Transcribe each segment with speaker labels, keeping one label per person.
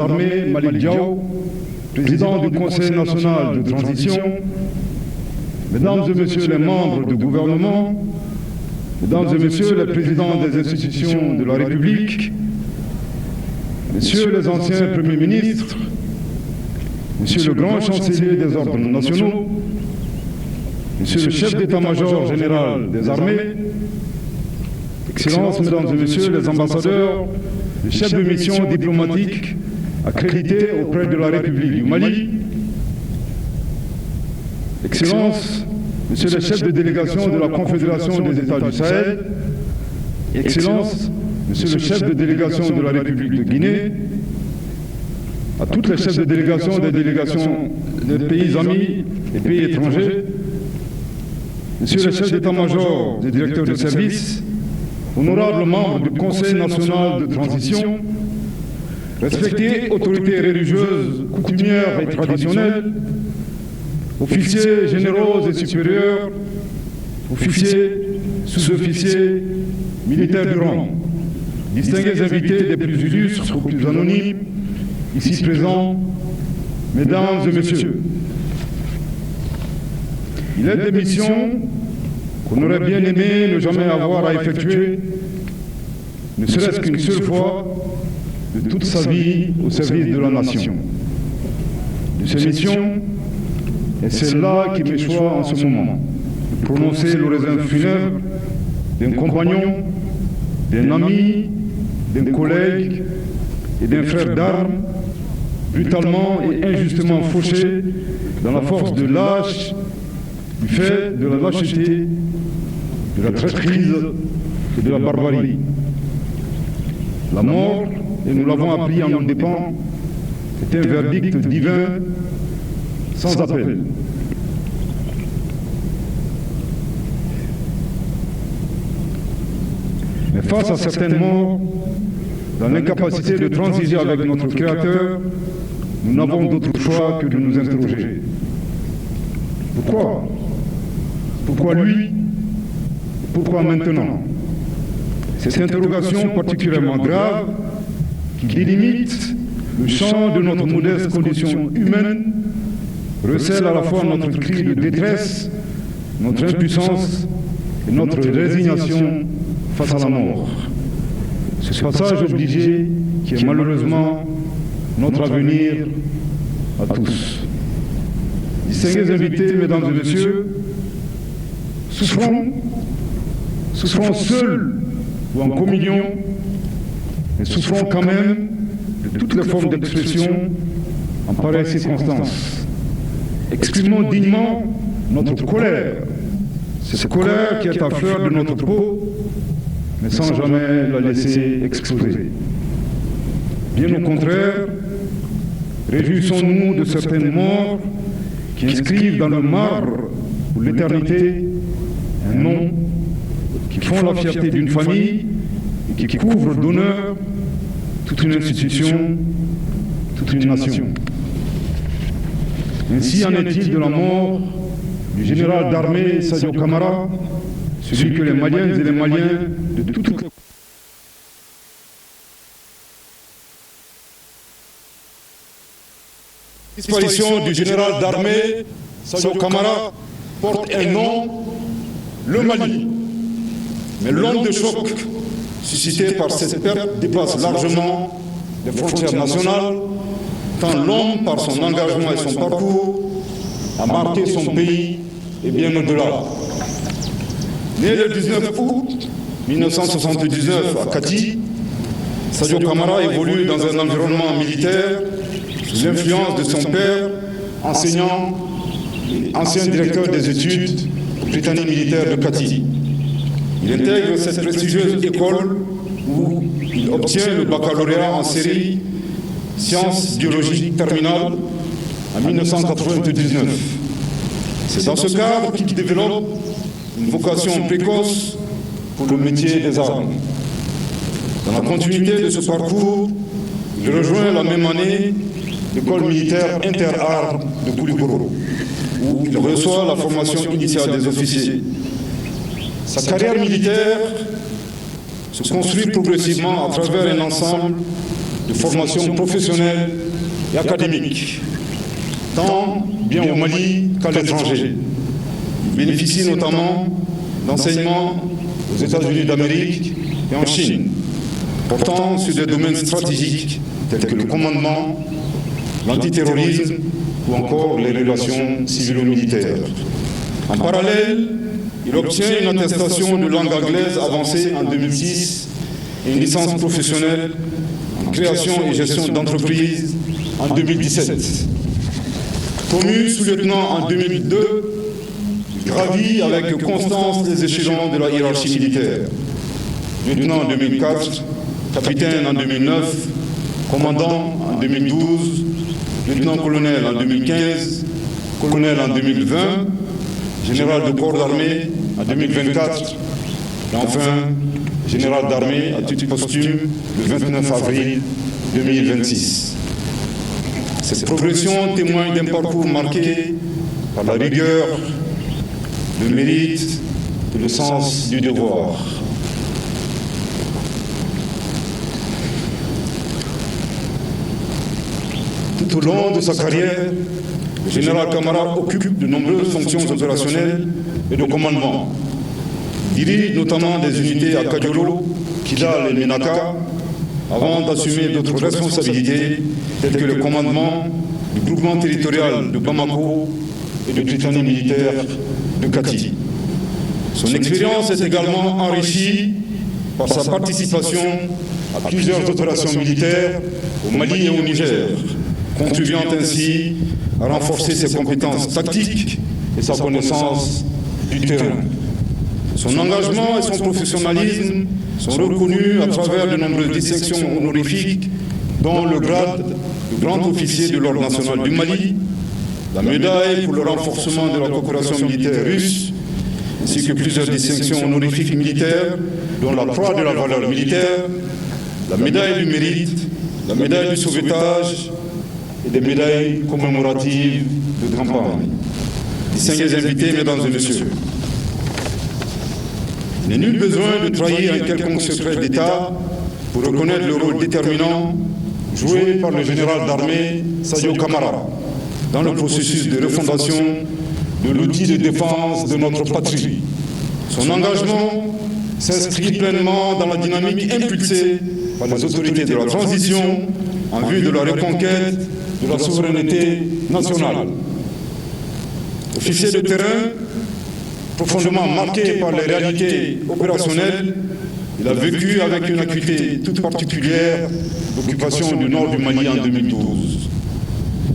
Speaker 1: Armée Malick Diaw, président du Conseil national de transition, mesdames et messieurs les membres du gouvernement, mesdames et messieurs les présidents des institutions de la République, messieurs les anciens premiers ministres, monsieur le grand chancelier des ordres nationaux, monsieur le chef d'état-major général des armées, Excellences, mesdames et messieurs les ambassadeurs, les chefs de mission diplomatique accrédités auprès de la République du Mali, Excellences, messieurs les chefs de délégation de la Confédération des États du Sahel, Excellences, monsieur le chef de délégation de la République de Guinée, à toutes les chefs de délégation des délégations des pays amis et pays étrangers, messieurs les chefs d'état-major des directeurs de service, honorables membres du Conseil national de transition, respectées autorités religieuses, coutumières et traditionnelles, officiers généraux et supérieurs, officiers, sous-officiers, militaires du rang, distingués invités des plus illustres aux plus anonymes, ici présents, mesdames et messieurs. Il est des missions qu'on aurait bien aimé ne jamais avoir à effectuer, ne serait-ce qu'une seule fois, de toute sa vie au service de la nation. De ces missions, et celle-là qui m'échoit en ce moment, de prononcer l'oraison funèbre d'un compagnon, d'un ami, d'un collègue et d'un frère d'armes, brutalement et injustement fauché dans la force de lâche, du fait de la lâcheté, de la traîtrise et de la barbarie. La mort, et nous l'avons appris en nos dépens, est un verdict divin sans appel. Mais face à certaines morts, dans l'incapacité de transiger avec notre Créateur, nous n'avons d'autre choix que de nous interroger. Pourquoi? Pourquoi lui? Pourquoi maintenant? Cette interrogation particulièrement grave qui délimite le champ de notre modeste condition humaine recèle à la fois notre cri de détresse, notre impuissance et notre résignation face à la mort. Ce passage obligé qui est malheureusement notre avenir à tous. Distingués invités, mesdames et messieurs, souffrons seuls ou en communion, mais souffrons quand même de toutes les formes d'expression en pareille circonstance. Exprimons dignement notre colère, cette colère qui est à fleur de notre peau, mais sans jamais la laisser exploser. Bien au contraire, réjouissons-nous de certaines morts qui inscrivent dans le marbre pour l'éternité un nom, qui font la fierté d'une famille et qui couvrent d'honneur toute une institution, toute une nation. Ainsi en est-il de la mort du général d'armée Sadio Camara, celui que les Maliennes et les Maliens de toutes les disparition du général d'armée Sadio Camara porte un nom, le Mali. Mais l'onde de choc suscitée par cette perte dépasse largement les frontières nationales, tant l'homme, par son engagement et son parcours, a marqué son pays et bien au-delà. Né le 19 août 1979 à Kati, Sadio Camara évolue dans un environnement militaire sous l'influence de son père, enseignant et ancien directeur des études britanniques militaires de Kati. Il intègre cette prestigieuse école où il obtient le baccalauréat en série sciences biologiques terminales en 1999. C'est dans ce cadre qu'il développe une vocation précoce pour le métier des armes. Dans la continuité de ce parcours, il rejoint la même année l'école militaire interarmes de Koulikoro, où il reçoit la formation initiale des officiers. Sa carrière militaire se construit progressivement à travers un ensemble de formation professionnelle et académique, tant bien au Mali qu'à l'étranger. Il bénéficie notamment d'enseignements aux États-Unis d'Amérique et en Chine, portant sur des domaines stratégiques tels que le commandement, l'antiterrorisme ou encore les relations civilo-militaires. En parallèle, il obtient une attestation de langue anglaise avancée en 2006 et une licence professionnelle en création et gestion d'entreprises en 2017. Promu sous-lieutenant en 2002, il gravit avec constance les échelons de la hiérarchie militaire. Lieutenant en 2004, capitaine en 2009, commandant en 2012, lieutenant-colonel en 2015, colonel en 2020, général de corps d'armée en 2024, et enfin, général d'armée à titre posthume le 29 avril 2026. Cette progression témoigne d'un parcours marqué par la rigueur, le mérite et le sens du devoir. Tout au long de sa carrière, le général Camara occupe de nombreuses fonctions opérationnelles et de commandement. Il dirige notamment des unités à Kadiolo, Kidal et Menaka, avant d'assumer d'autres responsabilités telles que le commandement du groupement territorial de Bamako et de Britannie militaire de Kati. Son expérience est également enrichie par sa participation à plusieurs opérations militaires au Mali et au Niger, contribuant ainsi à renforcer ses compétences tactiques et sa connaissance du terrain. Son engagement et son professionnalisme sont reconnus à travers de nombreuses distinctions honorifiques, dont le grade de grand officier de l'Ordre national du Mali, la médaille pour le renforcement de la coopération militaire russe, ainsi que plusieurs distinctions honorifiques militaires, dont la croix de la valeur militaire, la médaille du mérite, la médaille du sauvetage et des médailles commémoratives de campagne. Distingués invités, mesdames et messieurs, il n'est nul besoin de trahir un quelconque secret d'État pour reconnaître le rôle déterminant joué par le général d'armée Sadio Camara dans le processus de refondation de l'outil de défense de notre patrie. Son engagement s'inscrit pleinement dans la dynamique impulsée par les autorités de la transition en vue de la reconquête de la souveraineté nationale. Officier de terrain, profondément marqué par les réalités opérationnelles, il a vécu avec une acuité toute particulière l'occupation du nord du Mali en 2012.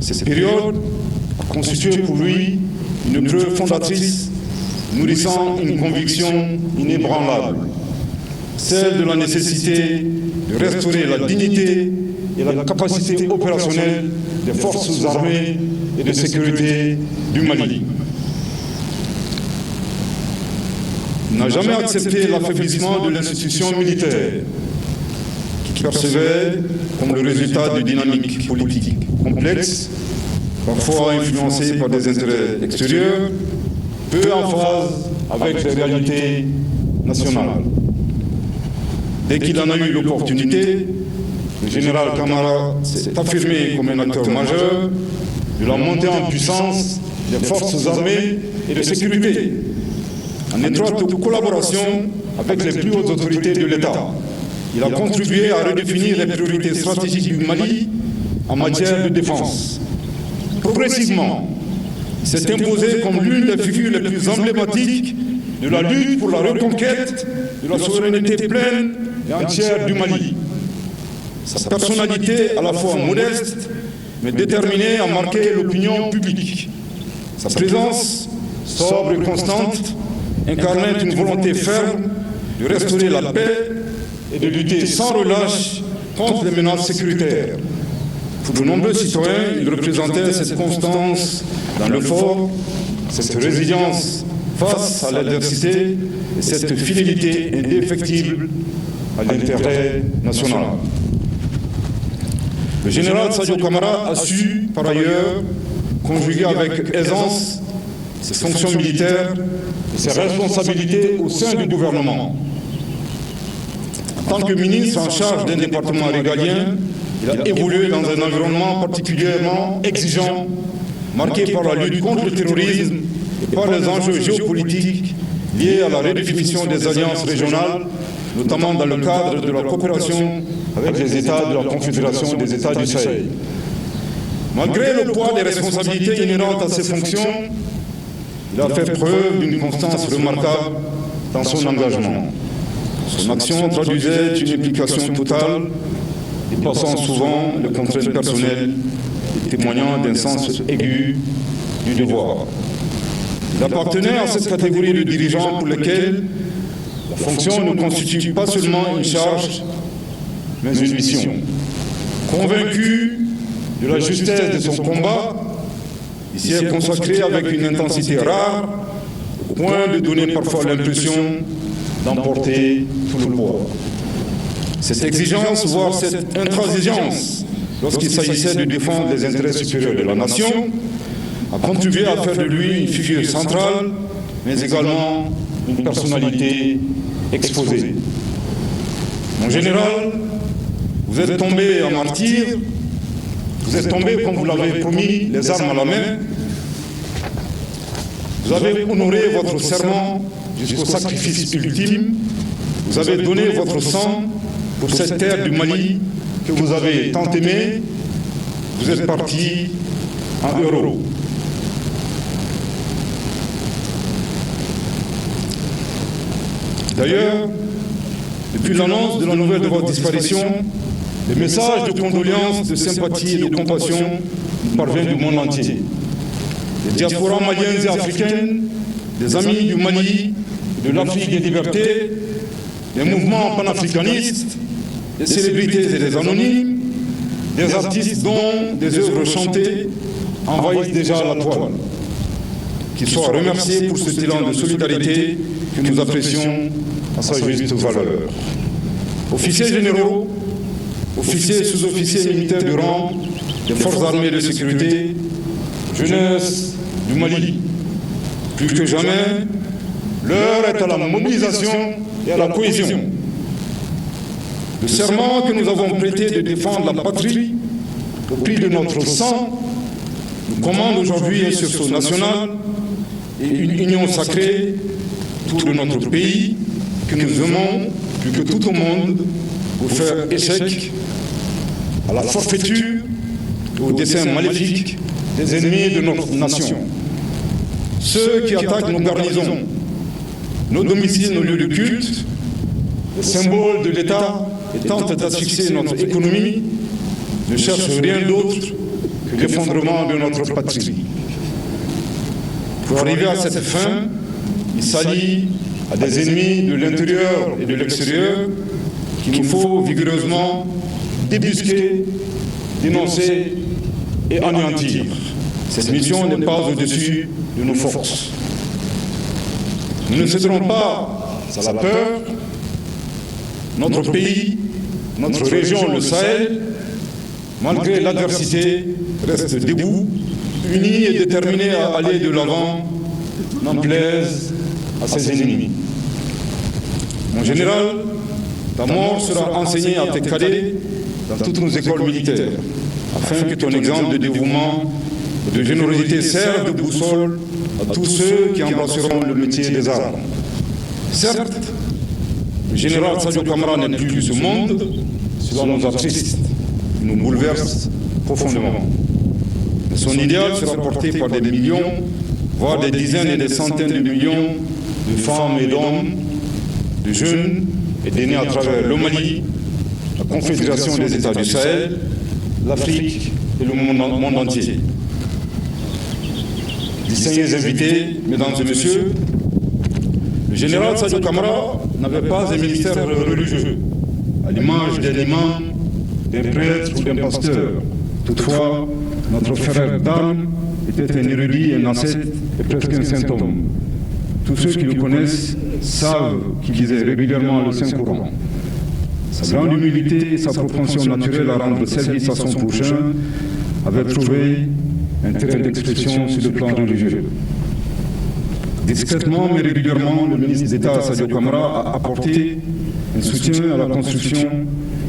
Speaker 1: Cette période a constitué pour lui une preuve fondatrice nourrissant une conviction inébranlable, celle de la nécessité de restaurer la dignité et la capacité opérationnelle des forces armées et de sécurité du Mali. Il n'a jamais accepté l'affaiblissement de l'institution militaire, qui percevait comme le résultat de dynamiques politiques complexes, parfois influencées par des intérêts extérieurs, peu en phase avec les réalités nationales. Dès qu'il en a eu l'opportunité, le général Camara s'est affirmé comme un acteur majeur de la montée en puissance des forces armées et de sécurité, en étroite collaboration avec les plus hautes autorités de l'État. Il a contribué à redéfinir les priorités stratégiques du Mali en matière de défense. Progressivement, il s'est imposé comme l'une des figures les plus emblématiques de la lutte pour la reconquête de la souveraineté pleine et entière du Mali. Sa personnalité, à la fois modeste, mais déterminée à marquer l'opinion publique. Sa présence, sobre et constante, incarnait une volonté ferme de restaurer la paix et de lutter sans relâche contre les menaces sécuritaires. Pour de nombreux citoyens, il représentait cette constance dans l'effort, cette résilience face à l'adversité et cette fidélité indéfectible à l'intérêt national. Le général Sadio Camara a su, par ailleurs, conjuguer avec aisance ses fonctions militaires et ses responsabilités au sein du gouvernement. En tant que ministre en charge d'un département régalien, Il a évolué dans un environnement particulièrement exigeant, marqué par la lutte contre le terrorisme et par les enjeux géopolitiques liés à la redéfinition des alliances régionales, notamment dans le cadre de la coopération avec les États de la Confédération des États du Sahel. Malgré le poids des responsabilités inhérentes à ses fonctions, il a fait preuve d'une constance remarquable dans son engagement. Son action traduisait une implication totale, dépassant souvent les contraintes personnelles et témoignant d'un sens aigu du devoir. Il appartenait à cette catégorie de dirigeants pour lesquels la fonction ne constitue pas seulement une charge, mais une mission. Convaincu de la justesse de son combat, il s'y est consacré avec une intensité rare, au point de donner parfois l'impression d'emporter tout le poids. Cette exigence, voire cette intransigeance, lorsqu'il s'agissait de défendre les intérêts supérieurs de la nation, a contribué à faire de lui une figure centrale, mais également une personnalité exposée. Mon général, vous êtes tombé en martyr, vous êtes tombé comme vous l'avez promis, les armes à la main. Vous avez honoré votre serment jusqu'au sacrifice ultime. Vous avez donné votre sang pour cette terre du Mali que vous avez tant aimée. Vous êtes parti en héros. D'ailleurs, depuis l'annonce de la nouvelle de votre disparition, les messages de condoléances, de sympathie et de compassion nous parviennent du monde entier. Les diasporas maliennes et africaines, des amis du Mali, de l'Afrique des libertés, des mouvements panafricanistes, des célébrités et des anonymes, des artistes dont des œuvres chantées envahissent déjà la toile. Qu'ils soient remerciés pour cet élan de solidarité que nous apprécions à sa juste valeur. Officiers généraux, officiers et sous-officiers militaires de rang des forces armées de sécurité, jeunesse du Mali, plus que jamais, l'heure est à la mobilisation et à la cohésion. Le serment que nous avons prêté de défendre la patrie au prix de notre sang nous commande aujourd'hui un sursaut national et une union sacrée autour de notre pays que nous aimons plus que tout au monde pour faire échec à la forfaiture et au dessein maléfique des ennemis de notre nation. Ceux qui attaquent nos garnisons, nos domiciles, nos lieux de culte, les symboles de l'État et tentent d'asphyxier notre économie, ne cherchent rien d'autre que l'effondrement de notre patrie. Pour arriver à cette fin, il s'allie à des ennemis de l'intérieur et de l'extérieur qu'il nous faut vigoureusement débusquer, dénoncer et anéantir. Cette mission n'est pas au-dessus de nos forces. Nous ne céderons pas à la peur. Notre pays, notre région, le Sahel, malgré l'adversité, reste debout, uni et déterminé à aller de l'avant, n'en plaise à ses ennemis. Mon général, ta mort sera enseignée à tes cadets dans toutes nos écoles militaires, afin que ton exemple de dévouement et de générosité serve de boussole à tous ceux qui embrasseront le métier des armes. Certes, le général Sadio Camara n'est plus de ce monde, cela nous attriste, nous bouleverse profondément. Mais son idéal sera porté par des millions, voire des dizaines et des centaines de millions de femmes et d'hommes, de jeunes et d'aînés à travers le Mali, la Confédération des États du Sahel, l'Afrique et le monde entier. Distingués invités, mesdames et messieurs, le général Sadio Camara n'avait pas un ministère religieux, à l'image d'un imam, d'un prêtre ou d'un pasteur. Toutefois, notre frère d'armes était un érudit, un ascète et presque un saint homme. Tous ceux qui le connaissent savent qu'il lisait régulièrement le Saint-Coran. Sa grande humilité et sa propension naturelle à rendre service à son prochain avaient trouvé un terrain d'expression sur le plan religieux. Discrètement mais régulièrement, le ministre d'État Sadio Camara a apporté un soutien à la construction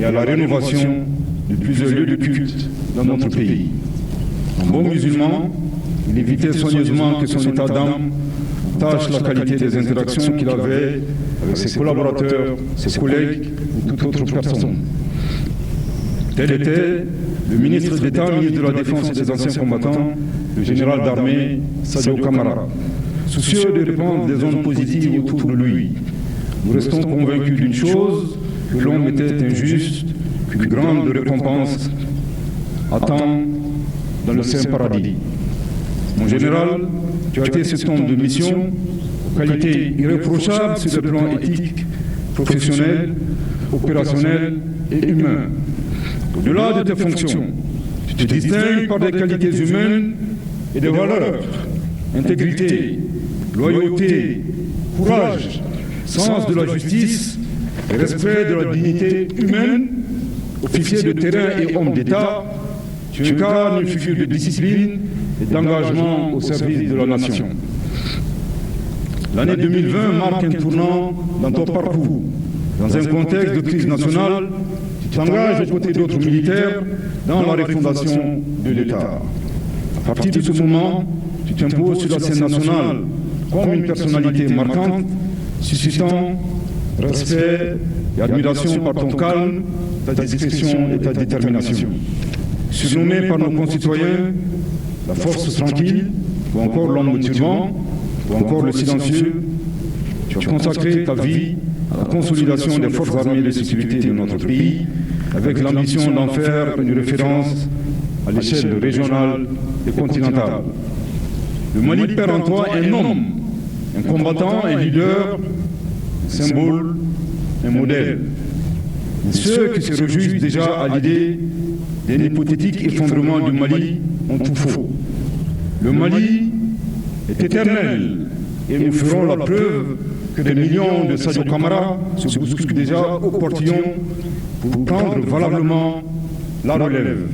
Speaker 1: et à la rénovation de plusieurs lieux de culte dans notre pays. Un bon musulman, il évitait soigneusement que son état d'âme tâche la qualité des interactions qu'il avait avec ses collaborateurs, ses collègues ou toute autre personne. Tel était le ministre d'État, ministre de la Défense et des Anciens Combattants, le général d'armée Sadio Camara, soucieux de répandre des ondes positives autour de lui. Nous restons convaincus d'une chose, que l'homme était injuste, qu'une grande récompense attend dans le Saint Paradis. Mon général, tu as été cet homme de mission, aux qualités irréprochables sur le plan éthique, professionnel, opérationnel et humain. Au-delà de tes fonctions, tu te distingues par des qualités humaines et des valeurs, intégrité, loyauté, courage, sens de la justice et respect de la dignité humaine. Officier de terrain et homme d'État, tu incarnes une figure de discipline et d'engagement au service de la nation. L'année 2020 marque un tournant dans ton parcours. Dans un contexte de crise nationale, tu t'engages aux côtés d'autres militaires dans la refondation de l'État. À partir de ce moment, tu t'imposes sur la scène nationale comme une personnalité marquante, suscitant respect et admiration par ton calme, ta discrétion et ta détermination. Surnommé par nos concitoyens la force tranquille, ou encore l'homme turban, ou encore le silencieux, tu as consacré ta vie à la consolidation des forces armées de sécurité de notre pays, avec l'ambition d'en faire une référence à l'échelle régionale et continentale. Le Mali perd en toi un homme, un combattant, un leader, un symbole, un modèle. Et ceux qui se réjouissent déjà à l'idée d'un hypothétique effondrement du Mali ont tout faux. Le Mali est éternel et nous ferons la preuve que des millions de Sadio Camara se bousculent déjà au portillon pour prendre valablement la relève.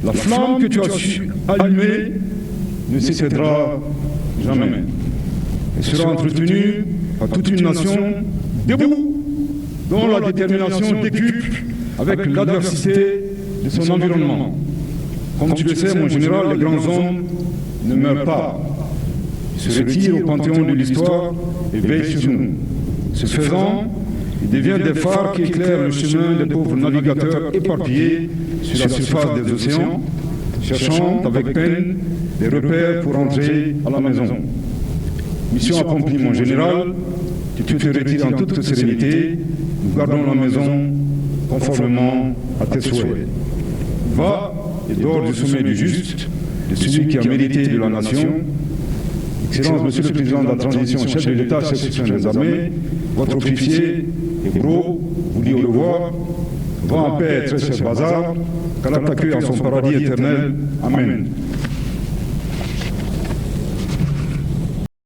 Speaker 1: La flamme que tu as su allumer ne s'éteindra jamais. Elle sera entretenue par toute une nation debout, dont la détermination décuple avec l'adversité de son environnement. Comme tu le sais, mon général, les grands hommes ne meurent pas. Ils se retirent au panthéon de l'histoire et veillent sur nous. Ce faisant, ils deviennent des phares qui éclairent le chemin des pauvres navigateurs éparpillés sur la surface des océans, cherchant avec peine des repères pour entrer à la maison. Mission accomplie, mon général, tu te retires en toute sérénité, nous gardons la maison conformément à tes souhaits. Va et dors du sommet du juste, de celui qui a mérité de la nation. Excellence, Monsieur le Président de la Transition, chef de l'État, chef suprême des armées, votre officier et bro vous dit au revoir. Va en paix, très cher Bazar, qu'Allah t'accueille en son paradis éternel. Amen.